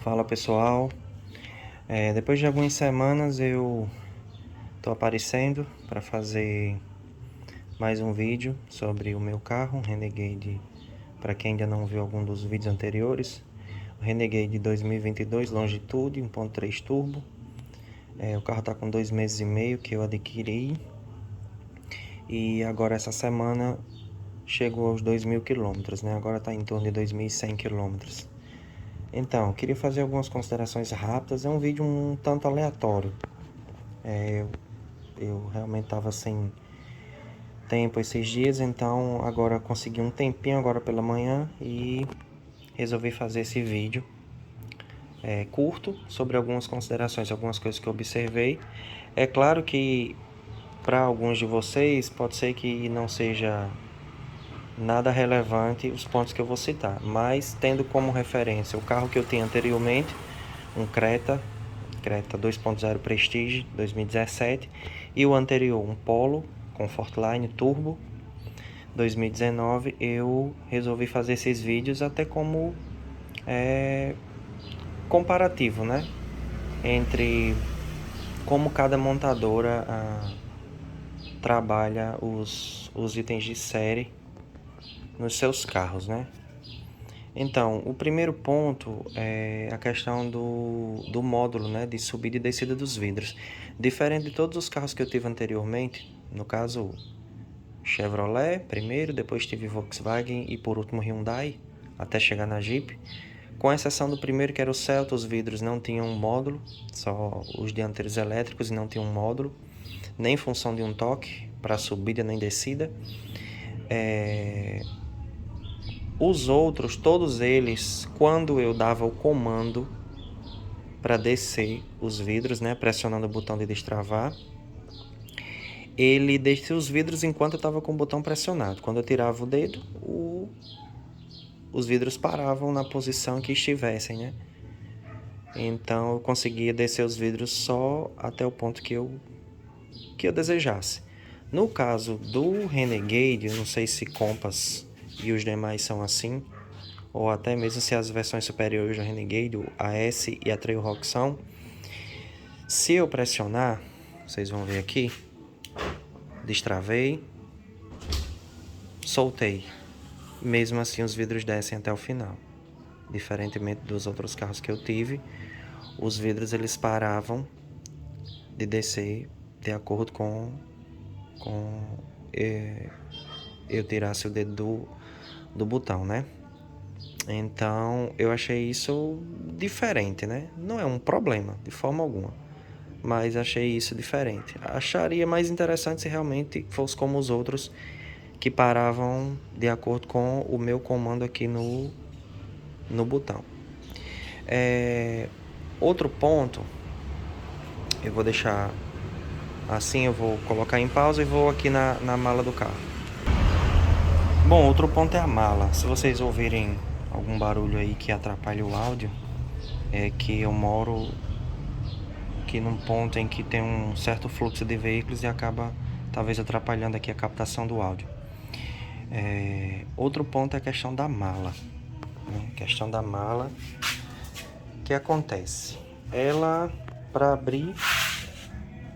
Fala pessoal, depois de algumas semanas eu tô aparecendo para fazer mais um vídeo sobre o meu carro, um Renegade. Para quem ainda não viu algum dos vídeos anteriores, o Renegade 2022 Longitude 1.3 Turbo. O carro tá com 2 meses e meio que eu adquiri e agora essa semana chegou aos 2.000 quilômetros, né? Agora tá em torno de 2.100 quilômetros. Então, queria fazer algumas considerações rápidas. É um vídeo um tanto aleatório. Eu realmente estava sem tempo esses dias, então agora consegui um tempinho agora pela manhã e resolvi fazer esse vídeo curto sobre algumas considerações, algumas coisas que eu observei. É claro que para alguns de vocês pode ser que não seja nada relevante os pontos que eu vou citar, mas tendo como referência o carro que eu tinha anteriormente, um Creta 2.0 Prestige 2017, e o anterior, um Polo Comfortline Turbo 2019, eu resolvi fazer esses vídeos até como comparativo, né? Entre como cada montadora trabalha os itens de série nos seus carros, né? Então, o primeiro ponto é a questão do módulo, né, de subida e descida dos vidros. Diferente de todos os carros que eu tive anteriormente, no caso Chevrolet primeiro, depois tive Volkswagen e por último Hyundai, até chegar na Jeep. Com exceção do primeiro, que era o Celta, os vidros não tinham um módulo, só os dianteiros elétricos e não tinham um módulo, nem função de um toque para subida nem descida. Os outros, todos eles, quando eu dava o comando para descer os vidros, né, pressionando o botão de destravar, ele descia os vidros enquanto eu estava com o botão pressionado. Quando eu tirava o dedo, os vidros paravam na posição que estivessem, né? Então eu conseguia descer os vidros só até o ponto que eu desejasse. No caso do Renegade, eu não sei se Compass e os demais são assim, ou até mesmo se as versões superiores do Renegade, a S e a Trailhawk são. Se eu pressionar, vocês vão ver aqui, destravei, soltei. Mesmo assim os vidros descem até o final. Diferentemente dos outros carros que eu tive, os vidros eles paravam de descer de acordo com eu tirasse o dedo do botão, né? Então eu achei isso diferente, né? Não é um problema de forma alguma, mas achei isso diferente. Acharia mais interessante se realmente fosse como os outros, que paravam de acordo com o meu comando aqui no botão. Outro ponto, eu vou deixar assim, eu vou colocar em pausa e vou aqui na mala do carro. Bom, outro ponto é a mala. Se vocês ouvirem algum barulho aí que atrapalhe o áudio, é que eu moro aqui num ponto em que tem um certo fluxo de veículos e acaba talvez atrapalhando aqui a captação do áudio. Outro ponto é a questão da mala, né? Questão da mala, que acontece? Ela, para abrir,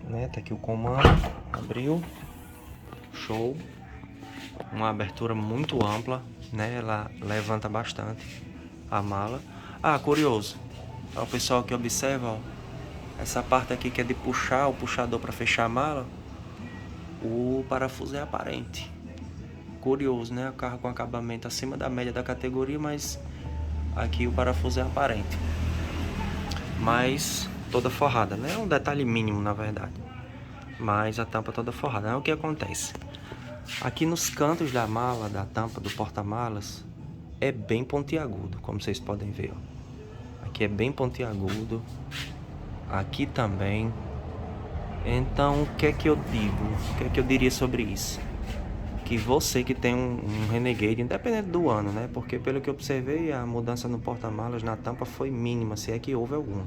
né? Tá aqui o comando, abriu, show, uma abertura muito ampla, né? Ela levanta bastante a mala. Curioso, o pessoal que observa, ó, essa parte aqui que é de puxar o puxador para fechar a mala, o parafuso é aparente. Curioso, né? O carro com acabamento acima da média da categoria, mas aqui o parafuso é aparente. Mas toda forrada, né? É um detalhe mínimo, na verdade. Mas a tampa toda forrada. Aí o que acontece? Aqui nos cantos da mala, da tampa do porta-malas, é bem pontiagudo, como vocês podem ver, ó. Aqui é bem pontiagudo. Aqui também. Então, o que é que eu digo? O que é que eu diria sobre isso? Que você que tem um Renegade, independente do ano, né? Porque pelo que eu observei, a mudança no porta-malas, na tampa, foi mínima, se é que houve alguma,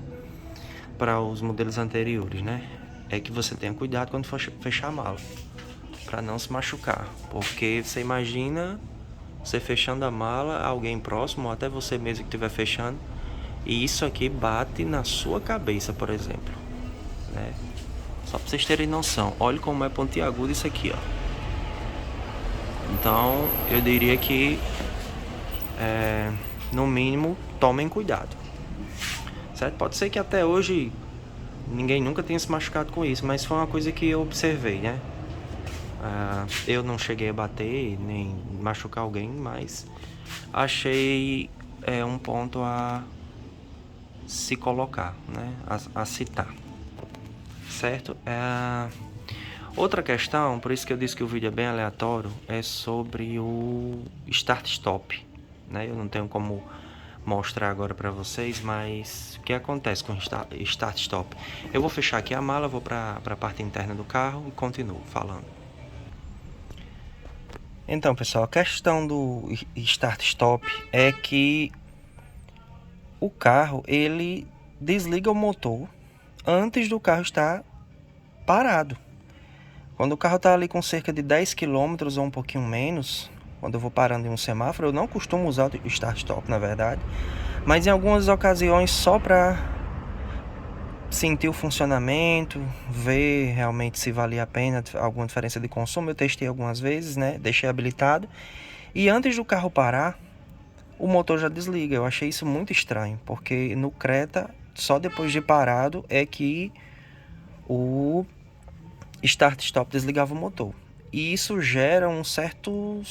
para os modelos anteriores, né? É que você tenha cuidado quando for fechar a mala, para não se machucar. Porque você imagina você fechando a mala, alguém próximo, ou até você mesmo que estiver fechando, E isso aqui bate na sua cabeça, por exemplo, né? Só para vocês terem noção, olha como é pontiagudo isso aqui, ó. Então, eu diria que, no mínimo, tomem cuidado, certo? Pode ser que até hoje ninguém nunca tenha se machucado com isso, mas foi uma coisa que eu observei, né? Eu não cheguei a bater nem machucar alguém, mas achei um ponto a se colocar, né? A citar, certo? Outra questão, por isso que eu disse que o vídeo é bem aleatório, é sobre o start-stop, né? Eu não tenho como mostrar agora para vocês, mas o que acontece com o start-stop? Eu vou fechar aqui a mala, vou para a parte interna do carro e continuo falando. Então, pessoal, a questão do start-stop é que o carro, ele desliga o motor antes do carro estar parado. Quando o carro está ali com cerca de 10 km ou um pouquinho menos, quando eu vou parando em um semáforo, eu não costumo usar o start-stop, na verdade, mas em algumas ocasiões só para sentir o funcionamento, ver realmente se valia a pena alguma diferença de consumo. Eu testei algumas vezes, né? Deixei habilitado. E antes do carro parar, o motor já desliga. Eu achei isso muito estranho, porque no Creta, só depois de parado é que o start-stop desligava o motor. E isso gera um certo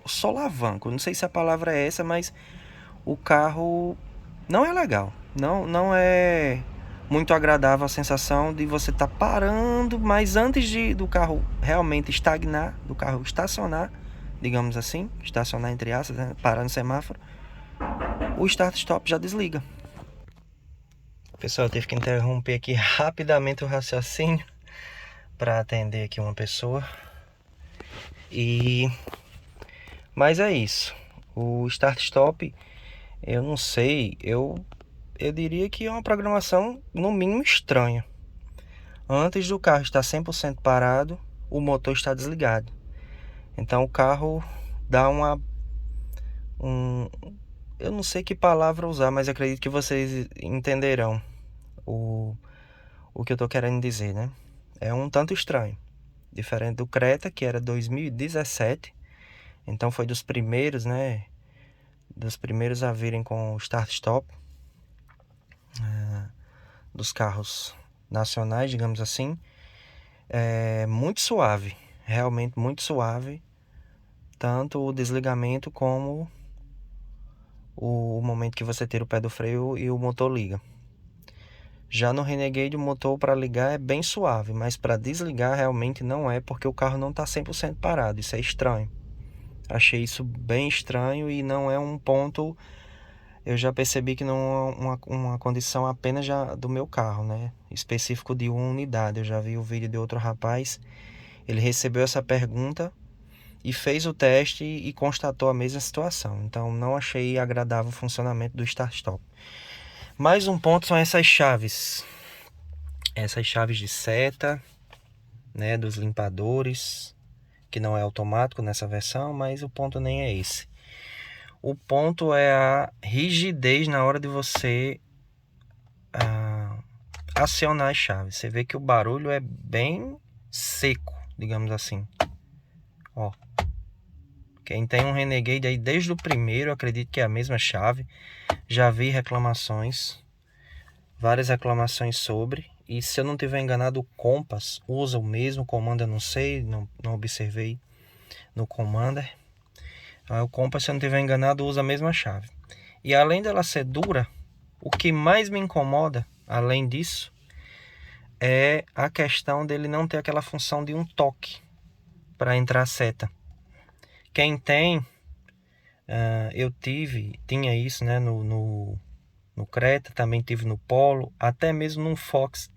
solavanco. Não sei se a palavra é essa, mas o carro não é legal. Não é muito agradável a sensação de você estar parando, mas antes do carro realmente estagnar, do carro estacionar, digamos assim, estacionar entre aspas, né? Parar no semáforo, o start-stop já desliga. Pessoal, eu tive que interromper aqui rapidamente o raciocínio para atender aqui uma pessoa. Mas é isso. O start-stop, eu não sei, eu diria que é uma programação no mínimo estranha. Antes do carro estar 100% parado, o motor está desligado. Então o carro dá eu não sei que palavra usar, mas acredito que vocês entenderão o que eu estou querendo dizer, né? É um tanto estranho. Diferente do Creta, que era 2017. Então foi dos primeiros, né? Dos primeiros a virem com o start-stop. Dos carros nacionais, digamos assim. É muito suave. Realmente muito suave. Tanto o desligamento como o momento que você tira o pé do freio e o motor liga. Já no Renegade, o motor para ligar é bem suave, mas para desligar realmente não é, porque o carro não está 100% parado. Isso é estranho. Achei isso bem estranho e não é um ponto. Eu já percebi que não é uma condição apenas já do meu carro, né? Específico de uma unidade. Eu já vi o vídeo de outro rapaz. Ele recebeu essa pergunta e fez o teste e constatou a mesma situação. Então não achei agradável o funcionamento do start-stop. Mais um ponto são essas chaves. Essas chaves de seta, né, dos limpadores, que não é automático nessa versão, mas o ponto nem é esse. O ponto é a rigidez na hora de você acionar as chaves. Você vê que o barulho é bem seco, digamos assim. Ó. Quem tem um Renegade aí desde o primeiro, acredito que é a mesma chave. Já vi reclamações, várias reclamações sobre. E se eu não tiver enganado, o Compass usa o mesmo comando, eu não sei, não observei no Commander. O Compass, se eu não tiver enganado, usa a mesma chave. E além dela ser dura, o que mais me incomoda, além disso, é a questão dele não ter aquela função de um toque para entrar a seta. Quem tem, eu tinha isso, né, no Creta, também tive no Polo, até mesmo no Fox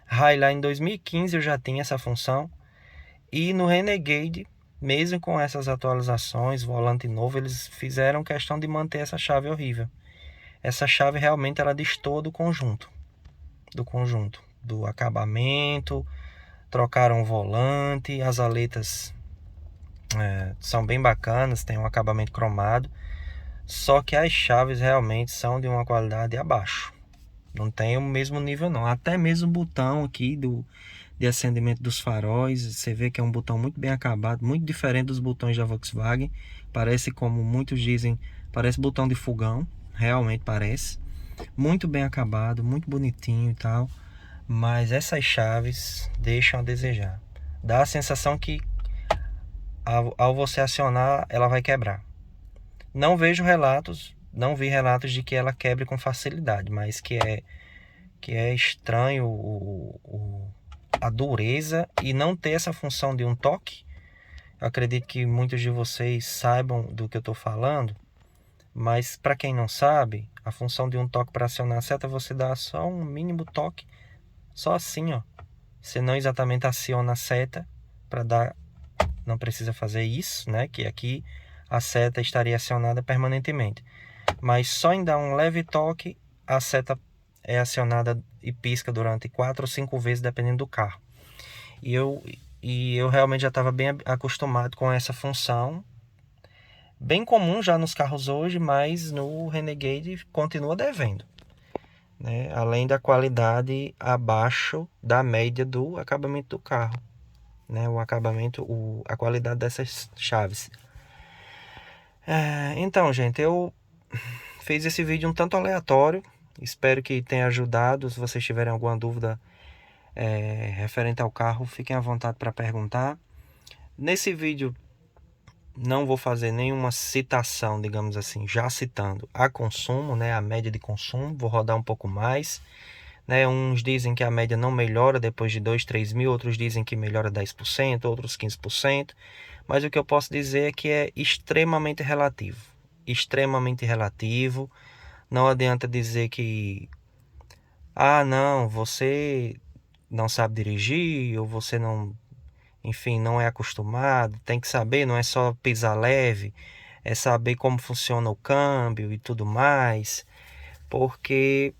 Highline 2015 eu já tinha essa função. E no Renegade, mesmo com essas atualizações, volante novo, eles fizeram questão de manter essa chave horrível. Essa chave realmente ela destoa do conjunto, do acabamento. Trocaram o volante, as aletas são bem bacanas, tem um acabamento cromado. Só que as chaves realmente são de uma qualidade abaixo. Não tem o mesmo nível não. Até mesmo o botão aqui de acendimento dos faróis, você vê que é um botão muito bem acabado, muito diferente dos botões da Volkswagen. Parece, como muitos dizem, parece botão de fogão. Realmente parece. Muito bem acabado, muito bonitinho e tal. Mas essas chaves deixam a desejar. Dá a sensação que ao você acionar, ela vai quebrar. Não vi relatos de que ela quebre com facilidade, mas que é estranho a dureza e não ter essa função de um toque. Eu acredito que muitos de vocês saibam do que eu estou falando, mas para quem não sabe, a função de um toque para acionar a seta, você dá só um mínimo toque, só assim, ó. Você não exatamente aciona a seta para dar, não precisa fazer isso, né? Que aqui a seta estaria acionada permanentemente. Mas só em dar um leve toque, a seta é acionada e pisca durante 4 ou 5 vezes, dependendo do carro. E eu realmente já estava bem acostumado com essa função. Bem comum já nos carros hoje, mas no Renegade continua devendo, né? Além da qualidade abaixo da média do acabamento do carro, né? A qualidade dessas chaves. Então, gente, eu fiz esse vídeo um tanto aleatório. Espero que tenha ajudado. Se vocês tiverem alguma dúvida referente ao carro, fiquem à vontade para perguntar. Nesse vídeo não vou fazer nenhuma citação, digamos assim, já citando a consumo, né, a média de consumo. Vou rodar um pouco mais, né? Uns dizem que a média não melhora depois de 2, 3 mil, outros dizem que melhora 10%, outros 15%. Mas o que eu posso dizer é que é extremamente relativo. Extremamente relativo. Não adianta dizer que não, você não sabe dirigir, ou você não, enfim, não é acostumado. Tem que saber, não é só pisar leve, é saber como funciona o câmbio e tudo mais, porque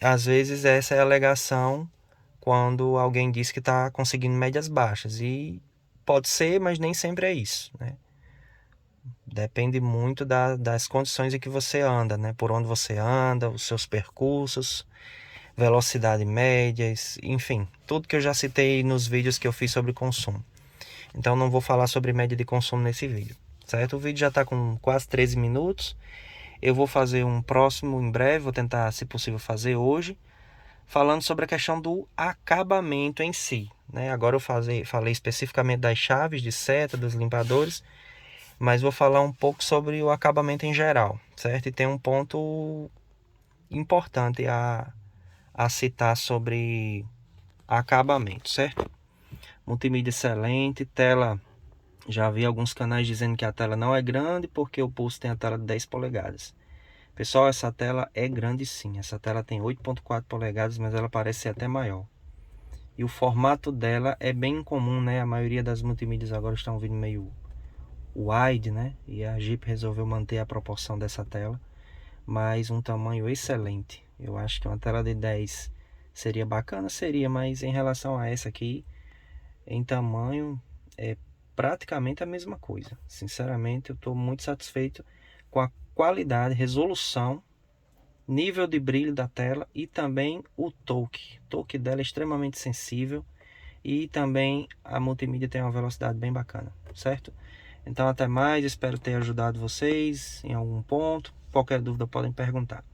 às vezes essa é a alegação quando alguém diz que está conseguindo médias baixas, e pode ser, mas nem sempre é isso, né? Depende muito das condições em que você anda, né? Por onde você anda, os seus percursos, velocidade médias, enfim, tudo que eu já citei nos vídeos que eu fiz sobre consumo. Então não vou falar sobre média de consumo nesse vídeo, certo? O vídeo já está com quase 13 minutos. Eu vou fazer um próximo em breve, vou tentar, se possível, fazer hoje, falando sobre a questão do acabamento em si, né? Agora eu falei especificamente das chaves de seta, dos limpadores, mas vou falar um pouco sobre o acabamento em geral, certo? E tem um ponto importante a citar sobre acabamento, certo? Multimídia excelente, tela. Já vi alguns canais dizendo que a tela não é grande porque o Pulse tem a tela de 10 polegadas. Pessoal, essa tela é grande sim. Essa tela tem 8.4 polegadas, mas ela parece ser até maior. E o formato dela é bem comum, né? A maioria das multimídias agora estão vindo meio wide, né? E a Jeep resolveu manter a proporção dessa tela, mas um tamanho excelente. Eu acho que uma tela de 10 seria bacana, seria, mas em relação a essa aqui, em tamanho, é praticamente a mesma coisa. Sinceramente, eu estou muito satisfeito com a qualidade, resolução, nível de brilho da tela e também o toque. O toque dela é extremamente sensível e também a multimídia tem uma velocidade bem bacana, certo? Então até mais, espero ter ajudado vocês em algum ponto. Qualquer dúvida podem perguntar.